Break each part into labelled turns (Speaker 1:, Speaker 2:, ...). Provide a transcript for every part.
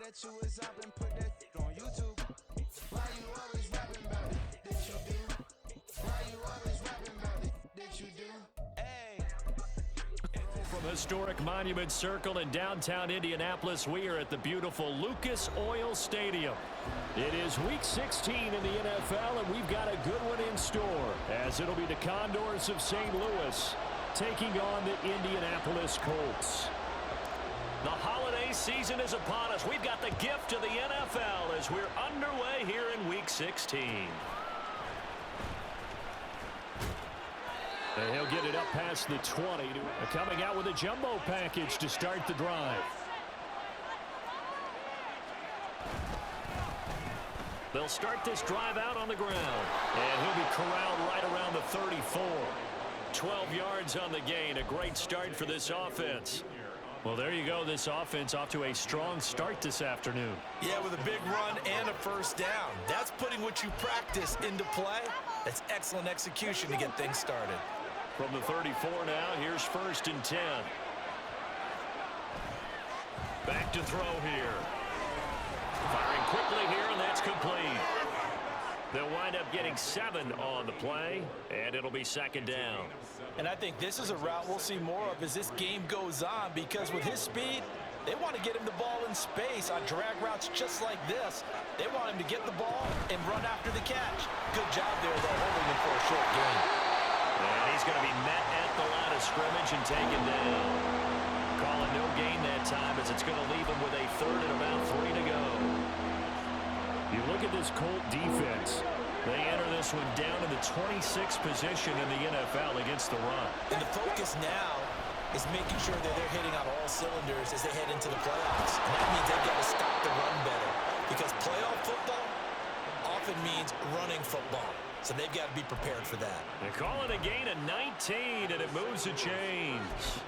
Speaker 1: bet you was up and put that on YouTube. Why you always rapping about it? Did you do? Why you always rapping about it? Did you do? Hey.
Speaker 2: From historic Monument Circle in downtown Indianapolis, we are at the beautiful Lucas Oil Stadium. It is Week 16 in the NFL, and we've got a good one in store, as it'll be the Condors of St. Louis taking on the Indianapolis Colts. The holiday season is upon us. We've got the gift of the NFL as we're underway here in Week 16. And he'll get it up past the 20. Coming out with a jumbo package to start the drive. They'll start this drive out on the ground. And he'll be corralled right around the 34. 12 yards on the gain. A great start for this offense. Well, there you go. This offense off to a strong start this afternoon.
Speaker 3: Yeah, with a big run and a first down. That's putting what you practice into play. That's excellent execution to get things started.
Speaker 2: From the 34 now, here's 1st and 10. Back to throw here. Firing quickly here, and that's complete. They'll wind up getting 7 on the play, and it'll be 2nd down.
Speaker 3: And I think this is a route we'll see more of as this game goes on, because with his speed, they want to get him the ball in space on drag routes just like this. They want him to get the ball and run after the catch. Good job there, though, holding him for a short gain.
Speaker 2: And he's going to be met at the line of scrimmage and taken down. Calling no gain that time, as it's going to leave him with a 3rd and about 3 to go. You look at this Colt defense. They enter this one down in the 26th position in the NFL against the run.
Speaker 3: And the focus now is making sure that they're hitting on all cylinders as they head into the playoffs. And that means they've got to stop the run better, because playoff football often means running football. So they've got to be prepared for that.
Speaker 2: They call it a gain of 19, and it moves the chains.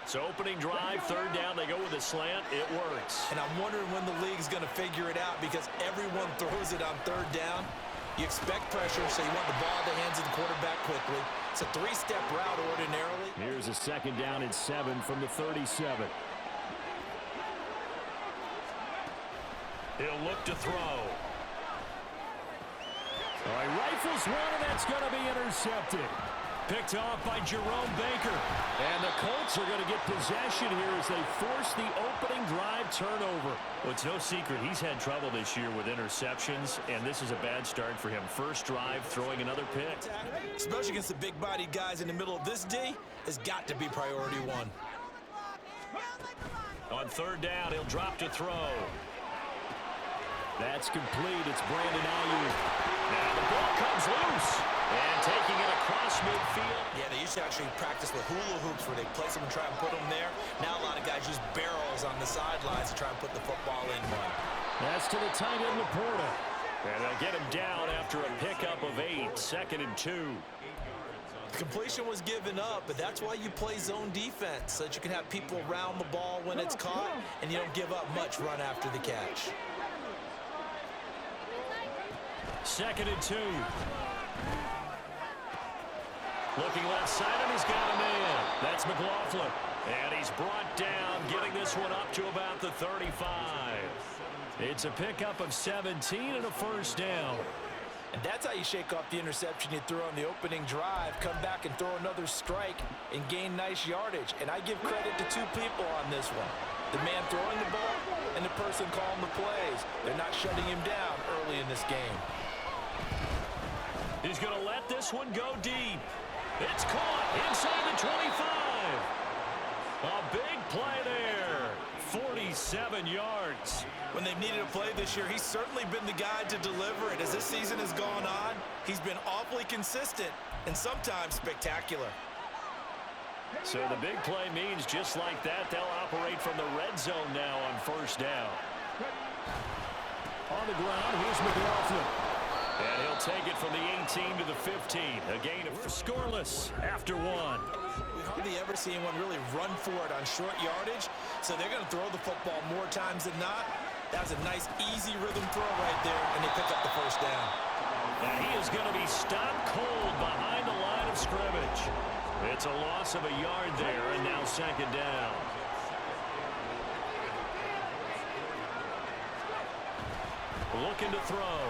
Speaker 2: So opening drive, 3rd down, they go with a slant. It works.
Speaker 3: And I'm wondering when the league's going to figure it out, because everyone throws it on 3rd down. You expect pressure, so you want the ball in the hands of the quarterback quickly. It's a 3-step route ordinarily.
Speaker 2: Here's a 2nd down and 7 from the 37. He'll look to throw. All right, rifles one, and that's going to be intercepted. Picked off by Jerome Baker. And the Colts are going to get possession here as they force the opening drive turnover. Well, it's no secret he's had trouble this year with interceptions, and this is a bad start for him. First drive, throwing another pick.
Speaker 3: Especially against the big-bodied guys in the middle of this D, has got to be priority 1.
Speaker 2: On 3rd down, he'll drop to throw. That's complete. It's Brandon Aiyuk. Now the ball comes loose. And taking it across midfield.
Speaker 3: Yeah, they used to actually practice with hula hoops where they place them and try and put them there. Now a lot of guys use barrels on the sidelines to try and put the football in one.
Speaker 2: That's to the tight end, Laporta. And they'll get him down after a pickup of 8. 2nd and 2.
Speaker 3: Completion was given up, but that's why you play zone defense, so that you can have people around the ball when it's caught, and you don't give up much run after the catch.
Speaker 2: 2nd and 2. Looking left side, and he's got a man. That's McLaughlin. And he's brought down, getting this one up to about the 35. It's a pickup of 17 and a 1st down.
Speaker 3: And that's how you shake off the interception you threw on the opening drive, come back and throw another strike and gain nice yardage. And I give credit to 2 people on this one. The man throwing the ball and the person calling the plays. They're not shutting him down early in this game.
Speaker 2: He's going to let this one go deep. It's caught inside the 25. A big play there. 47 yards.
Speaker 3: When they've needed a play this year, he's certainly been the guy to deliver it. As this season has gone on, he's been awfully consistent and sometimes spectacular.
Speaker 2: So the big play means just like that, they'll operate from the red zone now on 1st down. On the ground, here's McLaughlin. And he'll take it from the 18 to the 15. A gain of scoreless after 1.
Speaker 3: We hardly ever see anyone really run for it on short yardage, so they're going to throw the football more times than not. That was a nice, easy rhythm throw right there, and they pick up the 1st down.
Speaker 2: And he is going to be stopped cold behind the line of scrimmage. It's a loss of a yard there, and now 2nd down. looking to throw.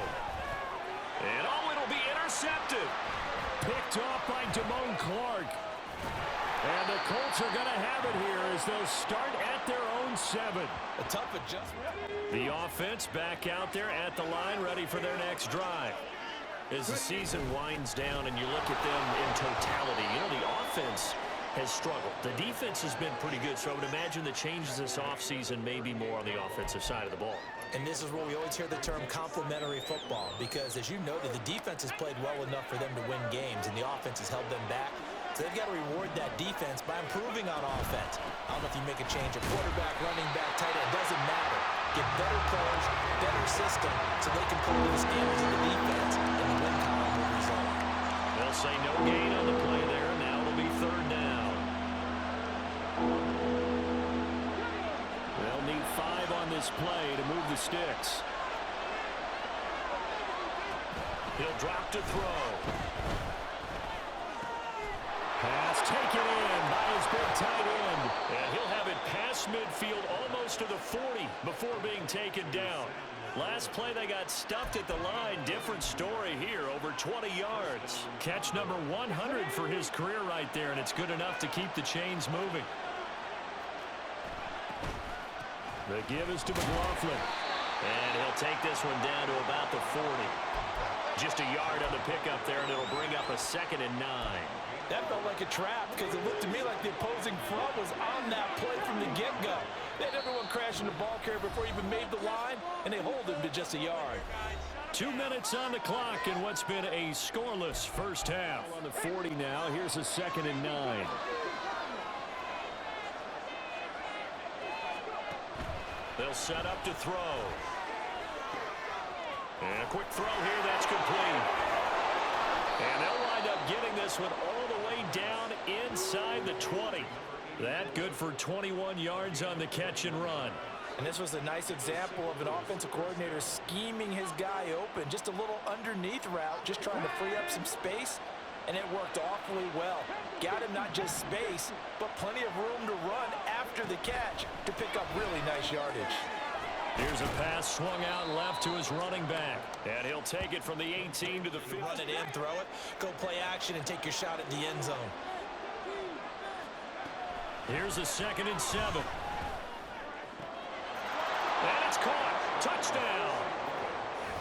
Speaker 2: And oh, it'll be intercepted. Picked off by Damone Clark. And the Colts are going to have it here as they'll start at their own 7.
Speaker 3: A tough adjustment.
Speaker 2: The offense back out there at the line, ready for their next drive. As the season winds down and you look at them in totality, you know, the offense has struggled. The defense has been pretty good, so I would imagine the changes this offseason may be more on the offensive side of the ball.
Speaker 3: And this is where we always hear the term complementary football, because as you noted, the defense has played well enough for them to win games, and the offense has held them back. So they've got to reward that defense by improving on offense. I don't know if you make a change at quarterback, running back, tight end, doesn't matter. Get better players, better system, so they can play to the standards of the defense, and the win column will result.
Speaker 2: They'll say no gain on the play there. Now it'll be 3rd down. They'll need 5 on this play to move the sticks. He'll drop to throw. Pass taken in by his big tight end. And he'll have it past midfield almost to the 40 before being taken down. Last play they got stuffed at the line. Different story here, over 20 yards. Catch number 100 for his career right there, and it's good enough to keep the chains moving. The give is to McLaughlin. And he'll take this one down to about the 40. Just a yard on the pickup there, and it'll bring up a 2nd and 9.
Speaker 3: That felt like a trap because it looked to me like the opposing front was on that play from the get-go. They had everyone crashing the ball carrier before he even made the line, and they hold him to just a yard.
Speaker 2: 2 minutes on the clock in what's been a scoreless first half. On the 40 now, here's a 2nd and 9. They'll set up to throw. And a quick throw here, that's complete. And they'll wind up getting this one all the way down inside the 20. That good for 21 yards on the catch and run.
Speaker 3: And this was a nice example of an offensive coordinator scheming his guy open. Just a little underneath route, just trying to free up some space. And it worked awfully well. Got him not just space, but plenty of room to run after the catch to pick up really nice yardage.
Speaker 2: Here's a pass swung out left to his running back. And he'll take it from the 18 to the 50.
Speaker 3: Run it in, throw it, go play action, and take your shot at the end zone.
Speaker 2: Here's a 2nd and 7. And it's caught. Touchdown.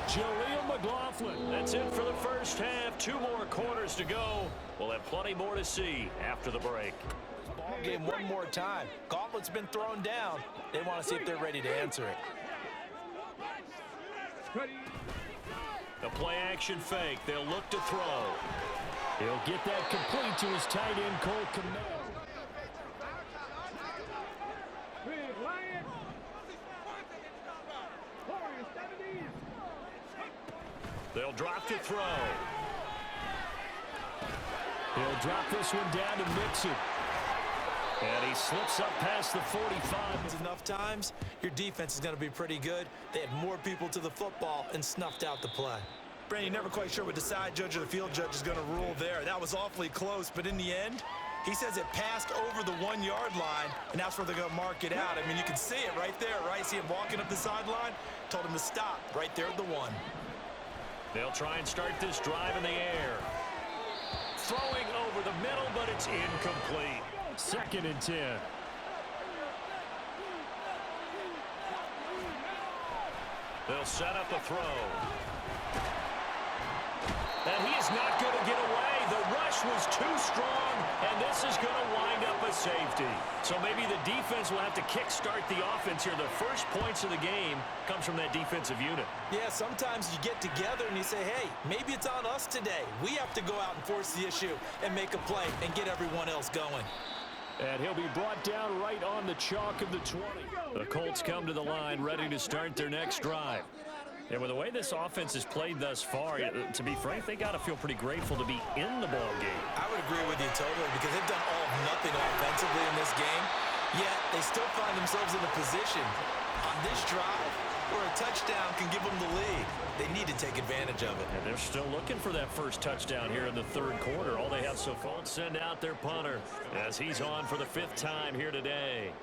Speaker 2: Jaleel McLaughlin. That's it for the first half. 2 more quarters to go. We'll have plenty more to see after the break.
Speaker 3: Ball game one more time. Gauntlet's been thrown down. They want to see if they're ready to answer it.
Speaker 2: The play action fake. They'll look to throw. He'll get that complete to his tight end, Cole Kmet. They'll drop to throw. He'll drop this one down to Mixon. And he slips up past the 45.
Speaker 3: Enough times, your defense is going to be pretty good. They had more people to the football and snuffed out the play. Brandon, you're never quite sure what the side judge or the field judge is going to rule there. That was awfully close, but in the end, he says it passed over the 1-yard line, and that's where they're going to mark it out. I mean, you can see it right there, right? See him walking up the sideline? Told him to stop right there at the 1.
Speaker 2: They'll try and start this drive in the air. Throwing over the middle, but it's incomplete. 2nd and 10. They'll set up a throw. And he is not going to get away. The rush was too strong, and this is going to wind up a safety. So maybe the defense will have to kickstart the offense here. The first points of the game comes from that defensive unit. Yeah, sometimes you get together and you say, hey, maybe it's on us today. We have to go out and force the issue and make a play and get everyone else going. And he'll be brought down right on the chalk of the 20. The Colts come to the line ready to start their next drive. And with the way this offense has played thus far, to be frank, they got to feel pretty grateful to be in the ball game.
Speaker 3: I would agree with you totally because they've done all of nothing offensively in this game, yet they still find themselves in a position on this drive where a touchdown can give them the lead. They need to take advantage of it.
Speaker 2: And they're still looking for that first touchdown here in the 3rd quarter. All they have so far. Send out their punter as he's on for the 5th time here today.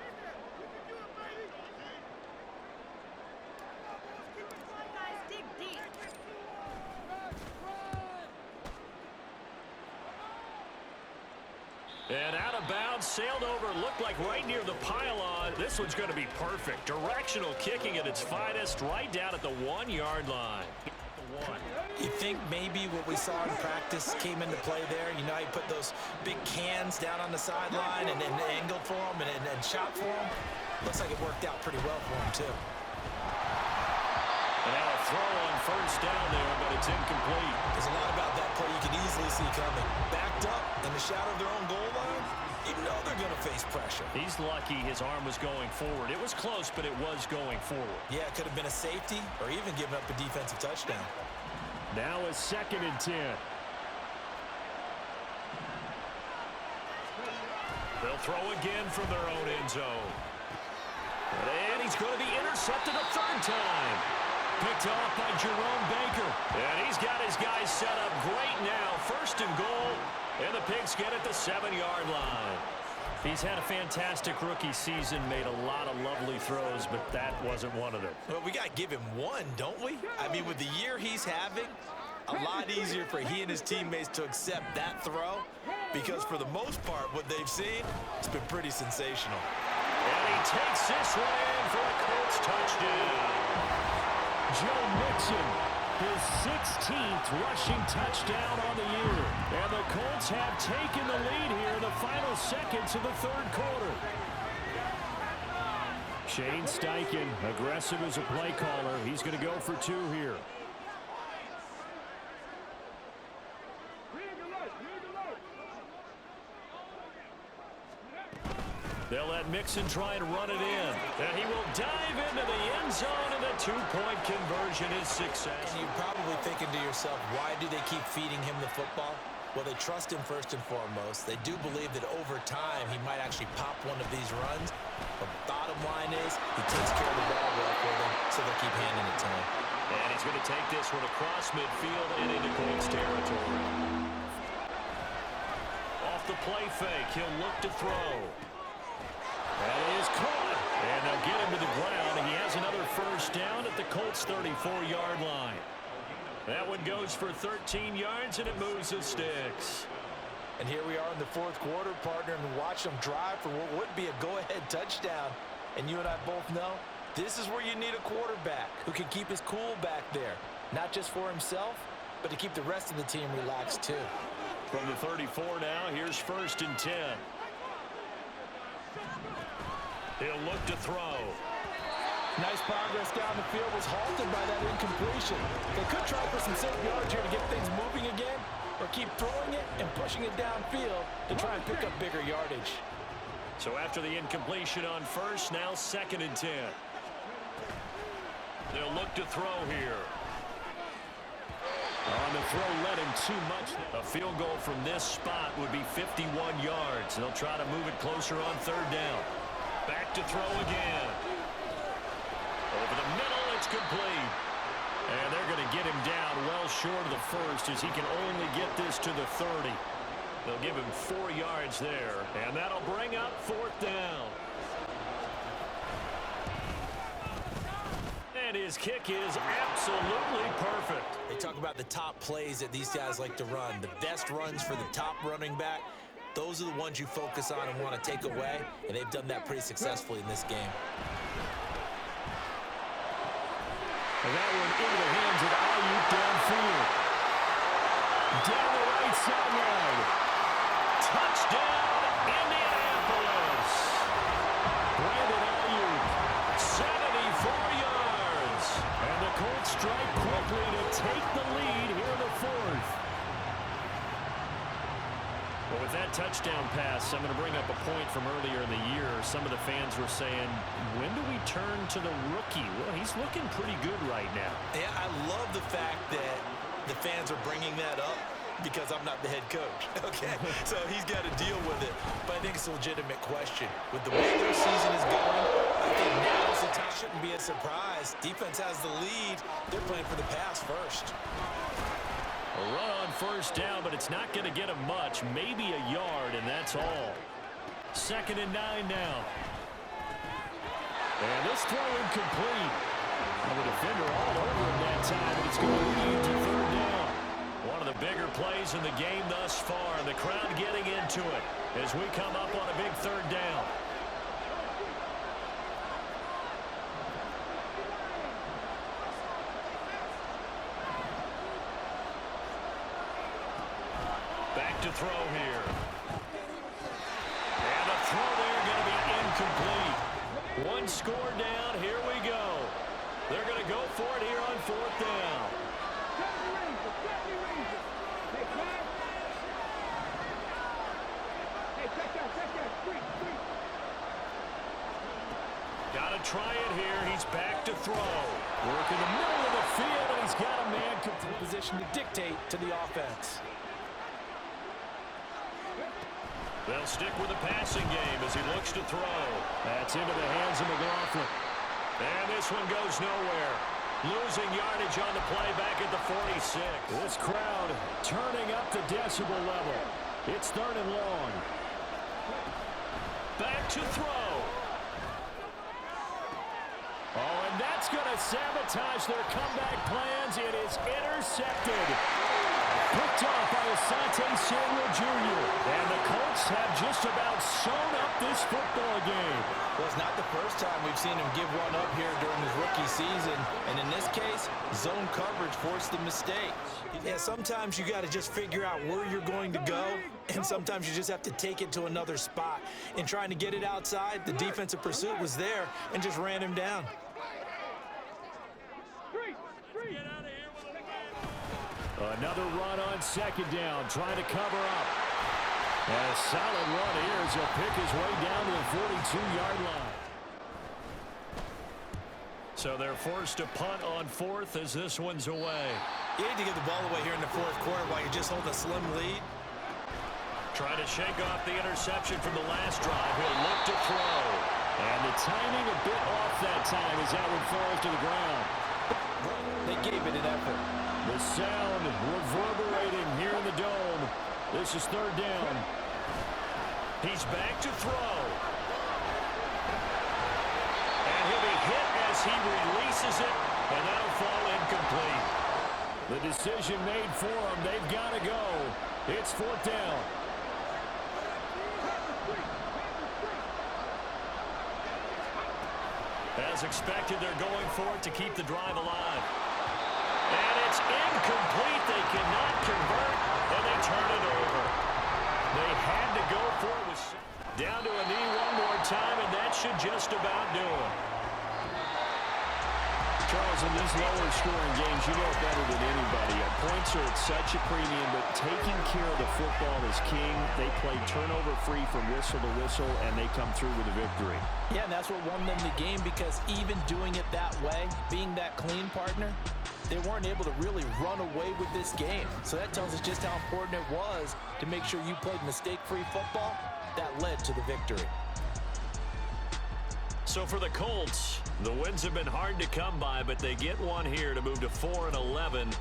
Speaker 2: And out of bounds, sailed over, looked like right near the pylon. This one's going to be perfect. Directional kicking at its finest, right down at the 1-yard line.
Speaker 3: You think maybe what we saw in practice came into play there? You know how you put those big cans down on the sideline and angled for them and shot for them? Looks like it worked out pretty well for him, too.
Speaker 2: And now a throw on first down there, but it's incomplete.
Speaker 3: There's a lot about that play you can easily see coming. Backed up in the shadow of their own goal line, you know they're going to face pressure.
Speaker 2: He's lucky his arm was going forward. It was close, but it was going forward.
Speaker 3: Yeah, it could have been a safety or even given up a defensive touchdown.
Speaker 2: Now a 2nd and 10. They'll throw again from their own end zone. And he's going to be intercepted a 3rd time. Picked off by Jerome Baker. And he's got his guys set up great now. 1st and goal. And the Pigs get at the 7-yard line. He's had a fantastic rookie season, made a lot of lovely throws, but that wasn't one of them.
Speaker 3: Well, we got to give him one, don't we? I mean, with the year he's having, a lot easier for he and his teammates to accept that throw because for the most part, what they've seen, it's been pretty sensational.
Speaker 2: And he takes this one in for a Colts touchdown. Joe Mixon, his 16th rushing touchdown on the year. And the Colts have taken the lead here in the final seconds of the 3rd quarter. Shane Steichen, aggressive as a play caller. He's going to go for 2 here. They'll let Mixon try and run it in. And he will dive into the end zone, and the 2-point conversion is success.
Speaker 3: And you're probably thinking to yourself, why do they keep feeding him the football? Well, they trust him first and foremost. They do believe that over time he might actually pop one of these runs. But bottom line is he takes care of the ball well for them, so they'll keep handing it to him.
Speaker 2: And he's going to take this one across midfield and into Colts territory. Off the play fake, he'll look to throw. That is caught. And they'll get him to the ground. He has another 1st down at the Colts 34-yard line. That one goes for 13 yards, and it moves the sticks.
Speaker 3: And here we are in the 4th quarter, partner, and watch them drive for what would be a go-ahead touchdown. And you and I both know this is where you need a quarterback who can keep his cool back there, not just for himself, but to keep the rest of the team relaxed too.
Speaker 2: From the 34 now, here's 1st and 10. He'll look to throw.
Speaker 3: Nice progress down the field, was halted by that incompletion. They could try for some safe yards here to get things moving again, or keep throwing it and pushing it downfield to try and pick up bigger yardage.
Speaker 2: So after the incompletion on 1st, now 2nd and 10. They'll look to throw here. On the throw, let him too much. A field goal from this spot would be 51 yards. They'll try to move it closer on 3rd down. Back to throw again. Over the middle, it's complete. And they're going to get him down well short of the 1st as he can only get this to the 30. They'll give him 4 yards there, and that'll bring up 4th down. And his kick is absolutely perfect.
Speaker 3: They talk about the top plays that these guys like to run. The best runs for the top running back. Those are the ones you focus on and want to take away, and they've done that pretty successfully in this game.
Speaker 2: And that one into the hands of Aiyuk downfield. Down the right sideline. Touchdown, Indianapolis. Brandon Aiyuk, 74 yards. And the Colts strike quickly to take the lead here in the 4th. Well, with that touchdown pass, I'm going to bring up a point from earlier in the year. Some of the fans were saying, when do we turn to the rookie? Well, he's looking pretty good right now.
Speaker 3: Yeah, I love the fact that the fans are bringing that up because I'm not the head coach, okay? So he's got to deal with it. But I think it's a legitimate question. With the way their season is going, I think now's the time. Shouldn't be a surprise. Defense has the lead. They're playing for the pass first.
Speaker 2: A run on 1st down, but it's not going to get him much. Maybe a yard, and that's all. 2nd and 9 now. And this throw incomplete. The defender all over him that time, but it's going to lead to 3rd down. One of the the bigger plays in the game thus far. The crowd getting into it as we come up on a big third down. Back to throw here. And the throw there going to be incomplete. One score down. Here we go. They're going to go for it here on fourth down. Got to try it here. He's back to throw. Work in the middle of the field, and he's got a man complete
Speaker 3: Position to dictate to the offense.
Speaker 2: They'll stick with the passing game as he looks to throw. That's into the hands of McLaughlin. And this one goes nowhere. Losing yardage on the play back at the 46. This crowd turning up the decibel level. It's third and long. Back to throw. Oh, and that's going to sabotage their comeback plans. It is intercepted. Picked off by Asante Samuel Jr. And the Colts have just about sewn up this football game.
Speaker 3: Well, it's not the first time we've seen him give one up here during his rookie season. And in this case, zone coverage forced the mistake. Yeah, sometimes you got to just figure out where you're going to go. And sometimes you just have to take it to another spot. In trying to get it outside, the defensive pursuit was there and just ran him down.
Speaker 2: Another run on second down, trying to cover up. And a solid run here as he'll pick his way down to the 42-yard line. So they're forced to punt on fourth as this one's away.
Speaker 3: You need to get the ball away here in the fourth quarter while you just hold a slim lead.
Speaker 2: Trying to shake off the interception from the last drive. He'll look to throw. And the timing a bit off that time as that one falls to the ground.
Speaker 3: They gave it an effort.
Speaker 2: The sound reverberating here in the dome. This is third down. He's back to throw. And he'll be hit as he releases it, and that'll fall incomplete. The decision made for him. They've got to go. It's fourth down. As expected, they're going for it to keep the drive alive. And it's incomplete. They cannot convert, and they turn it over. They had to go for it. Down to a knee one more time, and that should just about do it. Charles, in these lower scoring games, you know better than anybody. Points are at such a premium, but taking care of the football is king. They play turnover-free from whistle to whistle, and they come through with a victory.
Speaker 3: Yeah, and that's what won them the game, because even doing it that way, being that clean partner, they weren't able to really run away with this game. So that tells us just how important it was to make sure you played mistake-free football. That led to the victory.
Speaker 2: So for the Colts, the wins have been hard to come by, but they get one here to move to 4-11.